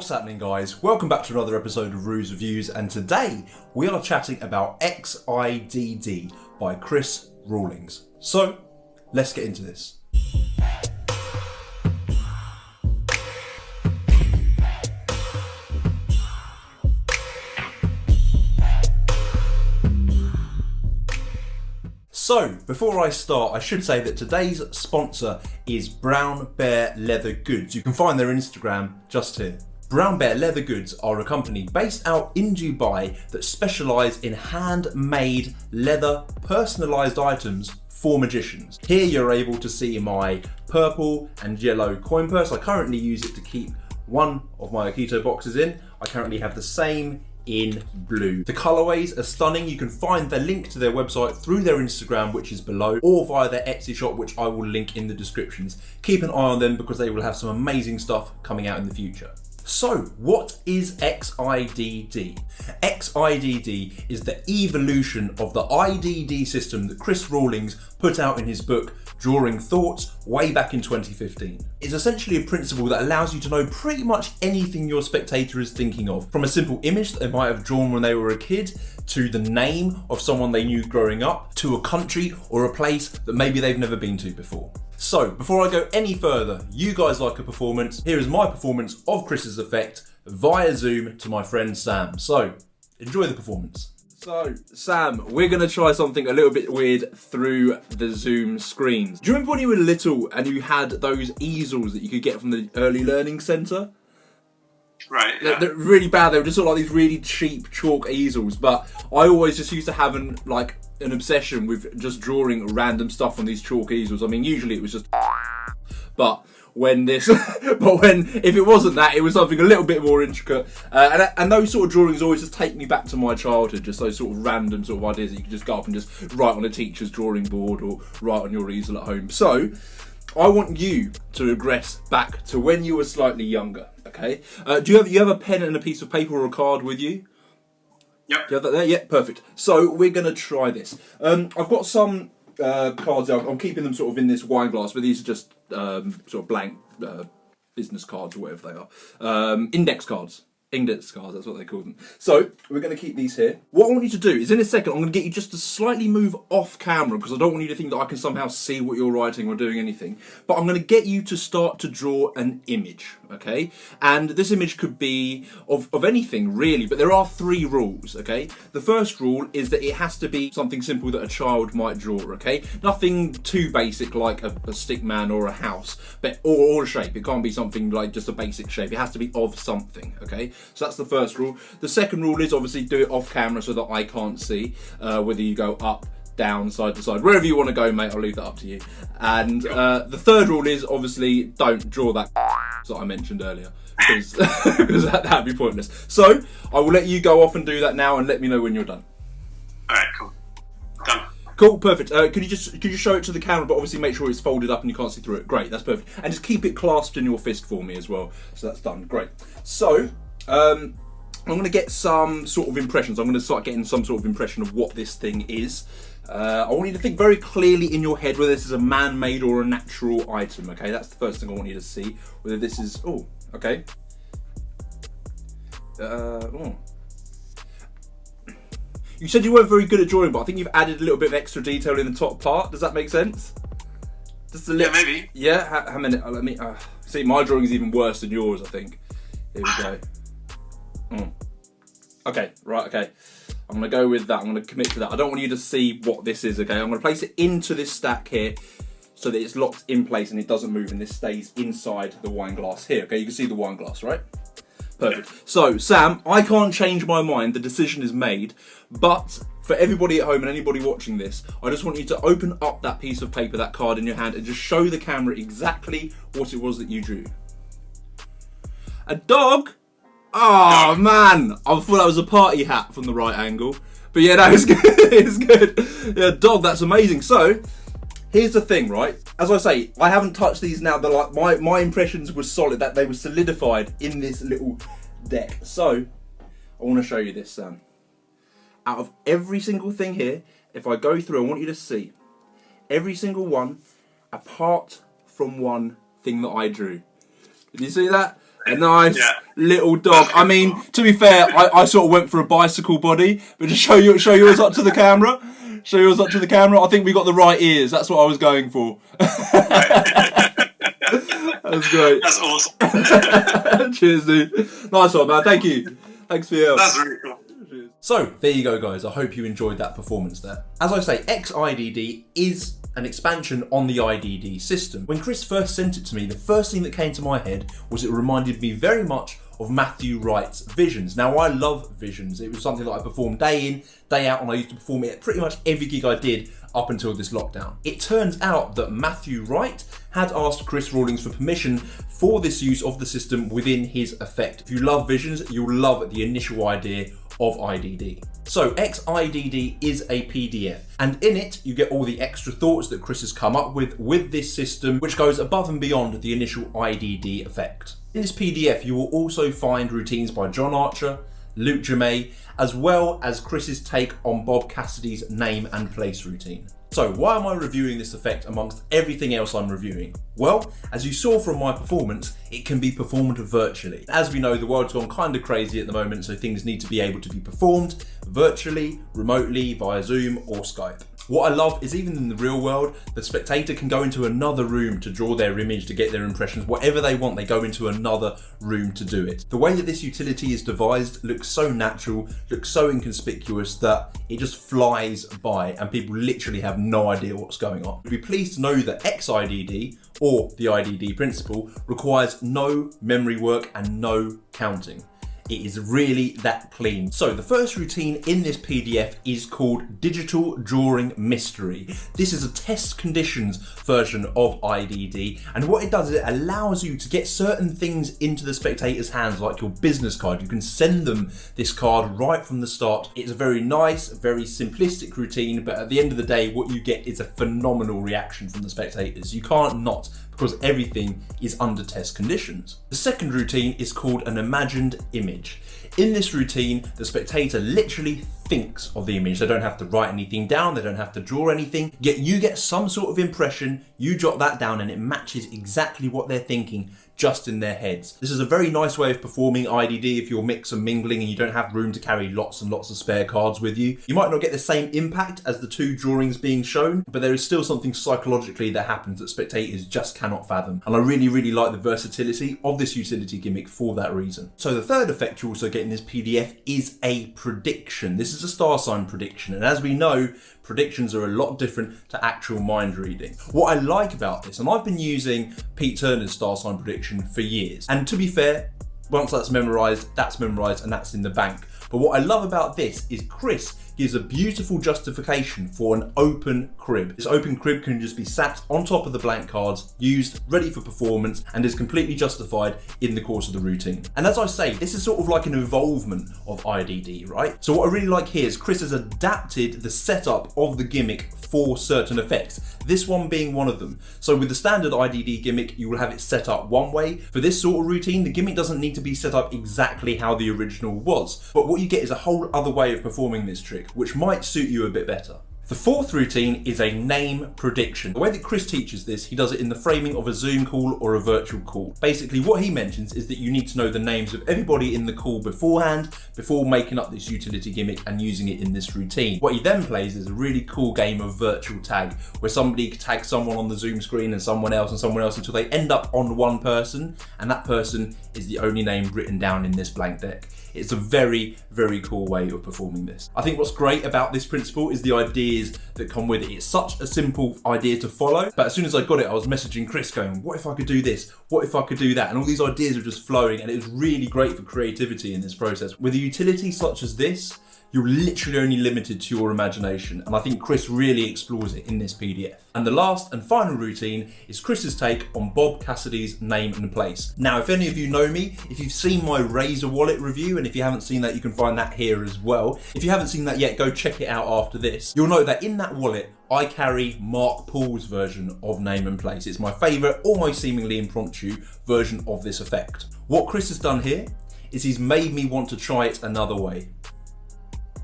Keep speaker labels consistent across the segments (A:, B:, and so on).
A: What's happening, guys? Welcome back to another episode of Ruse Reviews, and today we are chatting about XIDD by Rawlins. So, let's get into this. So, before I start, I should say that today's sponsor is Brown Bear Leather Goods. You can find their Instagram just here. Brown Bear Leather Goods are a company based out in Dubai that specialise in handmade leather personalised items for magicians. Here you're able to see my purple and yellow coin purse. I currently use it to keep one of my Akito boxes in. I currently have the same in blue. The colourways are stunning. You can find the link to their website through their Instagram, which is below, or via their Etsy shop, which I will link in the descriptions. Keep an eye on them because they will have some amazing stuff coming out in the future. So, what is XIDD? XIDD is the evolution of the IDD system that Rawlins put out in his book, Drawing Thoughts, way back in 2015. It's essentially a principle that allows you to know pretty much anything your spectator is thinking of, from a simple image that they might have drawn when they were a kid, to the name of someone they knew growing up, to a country or a place that maybe they've never been to before. So, before I go any further, you guys like a performance? Here is my performance of Chris's effect via Zoom to my friend Sam. So, enjoy the performance. So, Sam, we're going to try something a little bit weird through the Zoom screens. Do you remember when you were little and you had those easels that you could get from the early learning centre?
B: Right, yeah.
A: They're really bad. They were just sort of like these really cheap chalk easels, but I always just used to have an obsession with just drawing random stuff on these chalk easels. I mean, usually it was just but if it wasn't that, it was something a little bit more intricate. And those sort of drawings always just take me back to my childhood, just those sort of random sort of ideas that you can just go up and just write on a teacher's drawing board or write on your easel at home. So, I want you to regress back to when you were slightly younger, okay? Do you have a pen and a piece of paper or a card with you?
B: Yep.
A: Do you have that there? Yeah, perfect. So we're going to try this. I've got some cards out. I'm keeping them sort of in this wine glass, but these are just sort of blank business cards or whatever they are. Index cards, that's what they call them. So we're going to keep these here. What I want you to do is in a second, I'm going to get you just to slightly move off camera because I don't want you to think that I can somehow see what you're writing or doing anything. But I'm going to get you to start to draw an image, okay? And this image could be of anything really, but there are 3 rules, okay? The first rule is that it has to be something simple that a child might draw, okay? Nothing too basic like a stick man or a house, but or a shape. It can't be something like just a basic shape. It has to be of something, okay? So that's the first rule. The second rule is obviously do it off camera so that I can't see whether you go up, down, side to side, wherever you want to go, mate. I'll leave that up to you. And the third rule is obviously don't draw that that I mentioned earlier because that'd be pointless. So I will let you go off and do that now and let me know when you're done.
B: Alright, cool. Done.
A: Cool, perfect. Could you show it to the camera, but obviously make sure it's folded up and you can't see through it. Great, that's perfect. And just keep it clasped in your fist for me as well. So that's done. Great. So I'm going to get some sort of impressions. I'm going to start getting some sort of impression of what this thing is. I want you to think very clearly in your head whether this is a man-made or a natural item, okay? That's the first thing I want you to see. Whether this is... Oh, okay. You said you weren't very good at drawing, but I think you've added a little bit of extra detail in the top part. Does that make sense? Just a little...
B: Yeah, maybe.
A: Yeah? How many... let me... see, my drawing is even worse than yours, I think. Here we go. Okay, right, okay. I'm going to go with that. I'm going to commit to that. I don't want you to see what this is, okay? I'm going to place it into this stack here so that it's locked in place and it doesn't move and this stays inside the wine glass here, okay? You can see the wine glass, right? Perfect. Yeah. So, Sam, I can't change my mind. The decision is made. But for everybody at home and anybody watching this, I just want you to open up that piece of paper, that card in your hand, and just show the camera exactly what it was that you drew. A dog? Oh man, I thought that was a party hat from the right angle. But yeah, no, it's good. It's good. Yeah, dog, that's amazing. So, here's the thing, right? As I say, I haven't touched these now. They're like my impressions were solid, that they were solidified in this little deck. So, I want to show you this, Sam. Out of every single thing here, if I go through, I want you to see every single one apart from one thing that I drew. Did you see that? A nice little dog. I mean, to be fair, I sort of went for a bicycle body, but to show yours up to the camera. Show yours up to the camera. I think we got the right ears. That's what I was going for. That's great.
B: That's awesome.
A: Cheers, dude. Nice one, man. Thank you. Thanks for your help.
B: That's really cool.
A: So, there you go, guys. I hope you enjoyed that performance there. As I say, XIDD is an expansion on the IDD system. When Chris first sent it to me, the first thing that came to my head was it reminded me very much of Matthew Wright's Visions. Now, I love Visions. It was something that I performed day in, day out, and I used to perform it at pretty much every gig I did up until this lockdown. It turns out that Matthew Wright had asked Chris Rawlins for permission for this use of the system within his effect. If you love Visions, you'll love the initial idea of IDD. So XIDD is a PDF, and in it you get all the extra thoughts that Chris has come up with this system, which goes above and beyond the initial IDD effect. In this PDF you will also find routines by John Archer, Luke Jamay, as well as Chris's take on Bob Cassidy's name and place routine. So why am I reviewing this effect amongst everything else I'm reviewing? Well, as you saw from my performance, it can be performed virtually. As we know, the world's gone kind of crazy at the moment, so things need to be able to be performed virtually, remotely, via Zoom or Skype. What I love is even in the real world, the spectator can go into another room to draw their image, to get their impressions, whatever they want, they go into another room to do it. The way that this utility is devised looks so natural, looks so inconspicuous that it just flies by and people literally have no idea what's going on. You'll be pleased to know that XIDD, or the IDD principle, requires no memory work and no counting. It is really that clean. So the first routine in this PDF is called Digital Drawing Mystery. This is a test conditions version of IDD, and what it does is it allows you to get certain things into the spectator's hands, like your business card. You can send them this card right from the start. It's a very nice, very simplistic routine, but at the end of the day, what you get is a phenomenal reaction from the spectators. You can't not, because everything is under test conditions. The second routine is called an imagined image. In this routine, the spectator literally thinks of the image. They don't have to write anything down, they don't have to draw anything, yet you get some sort of impression, you jot that down and it matches exactly what they're thinking just in their heads. This is a very nice way of performing IDD if you're mix and mingling and you don't have room to carry lots and lots of spare cards with you. You might not get the same impact as the two drawings being shown, but there is still something psychologically that happens that spectators just cannot fathom. And I really, really like the versatility of this utility gimmick for that reason. So the third effect you also get in this PDF is a prediction. This is a star sign prediction, and as we know, predictions are a lot different to actual mind reading. What I like about this, and I've been using Pete Turner's star sign prediction for years, and to be fair, once that's memorized and that's in the bank. But what I love about this is Chris gives a beautiful justification for an open crib. This open crib can just be sat on top of the blank cards, used, ready for performance, and is completely justified in the course of the routine. And as I say, this is sort of like an evolvement of IDD, right? So what I really like here is Chris has adapted the setup of the gimmick for certain effects, this one being one of them. So with the standard IDD gimmick, you will have it set up one way. For this sort of routine, the gimmick doesn't need to be set up exactly how the original was, but what you get is a whole other way of performing this trick, which might suit you a bit better. The fourth routine is a name prediction. The way that Chris teaches this, he does it in the framing of a Zoom call or a virtual call. Basically, what he mentions is that you need to know the names of everybody in the call beforehand, before making up this utility gimmick and using it in this routine. What he then plays is a really cool game of virtual tag, where somebody tags someone on the Zoom screen and someone else until they end up on one person, and that person is the only name written down in this blank deck. It's a very, very cool way of performing this. I think what's great about this principle is the ideas that come with it. It's such a simple idea to follow, but as soon as I got it, I was messaging Chris going, what if I could do this? What if I could do that? And all these ideas are just flowing, and it was really great for creativity in this process. With a utility such as this, you're literally only limited to your imagination, and I think Chris really explores it in this PDF. And the last and final routine is Chris's take on Bob Cassidy's name and place. Now, if any of you know me, if you've seen my Razor wallet review, and if you haven't seen that, you can find that here as well. If you haven't seen that yet, go check it out after this. You'll know that in that wallet, I carry Mark Paul's version of name and place. It's my favourite, almost seemingly impromptu version of this effect. What Chris has done here is he's made me want to try it another way.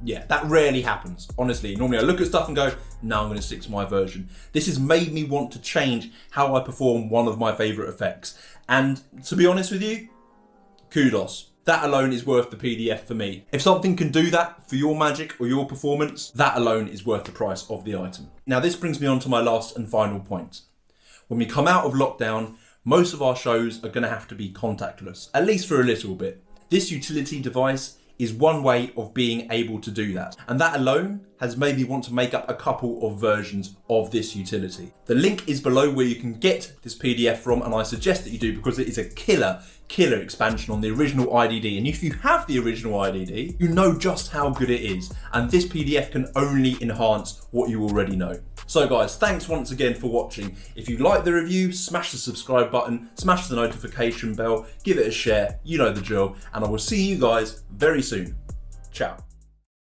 A: Yeah, that rarely happens, honestly. Normally I look at stuff and go, no, I'm going to stick to my version. This has made me want to change how I perform one of my favourite effects. And to be honest with you, kudos. That alone is worth the PDF for me. If something can do that for your magic or your performance, that alone is worth the price of the item. Now this brings me on to my last and final point. When we come out of lockdown, most of our shows are going to have to be contactless, at least for a little bit. This utility device is one way of being able to do that. And that alone has made me want to make up a couple of versions of this utility. The link is below where you can get this PDF from, and I suggest that you do because it is a killer expansion on the original IDD. And if you have the original IDD, you know just how good it is. And this PDF can only enhance what you already know. So guys, thanks once again for watching. If you like the review, smash the subscribe button, smash the notification bell, give it a share, you know the drill, and I will see you guys very soon. Ciao.